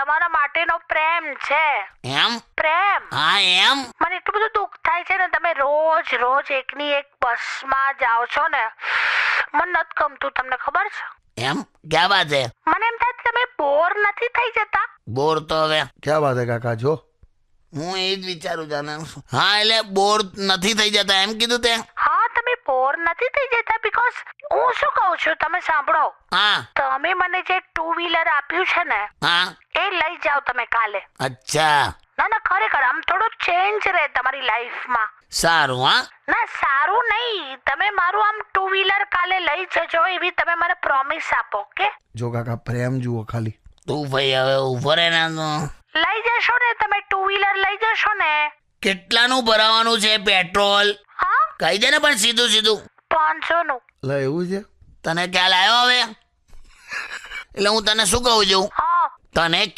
તમારા માટેનો પ્રેમ છે. એમ? પ્રેમ. હા એમ. મને એટલું બધું દુઃખ થાય છે ને, તમે રોજ રોજ એકની એક બસમાં જાઓ છો ને, મને નથી ગમતું. તમને ખબર છે? એમ? ક્યાં વાત છે? મને એમ થાય તમે બોર નથી થઈ જતા? બોર તો હવે ક્યાં વાત હે કાકા? જો હું એ જ વિચારું જાને. હા એટલે બોર નથી થઈ જતા એમ કીધું તે? હા, તમે બોર નથી થઈ જતા. બીકોઝ હું શું કહું છું, તમે સાંભળો. હા. તમે મને જે 2 વ્હીલર આપ્યું છે ને, હા. એ લઈ જાઓ તમે કાલે. અચ્છા ના ના, ખરેખર આમ થોડું ચેન્જ રહે તમારી લાઈફમાં. સારું. હા ના, સારું નહીં. તમે મારું આમ 2 વ્હીલર કાલે લઈ જજો, એવી તમે મને પ્રોમિસ આપો. કે જો કાકા, પ્રેમ જુઓ ખાલી. તું ભાઈ હવે ઉભો રહે ને. તો લઈ જશો ને તમે 2 વ્હીલર લઈ જશો ને? કેટલાનું ભરાવાનું છે પેટ્રોલ? હા, કહી દે ને પણ સીધું સીધું. 500 નું. લે, એવું છે? તને ખ્યાલ આવ્યો હવે? એટલે હું તને શું કહું છું, હા. તને ખ્યાલ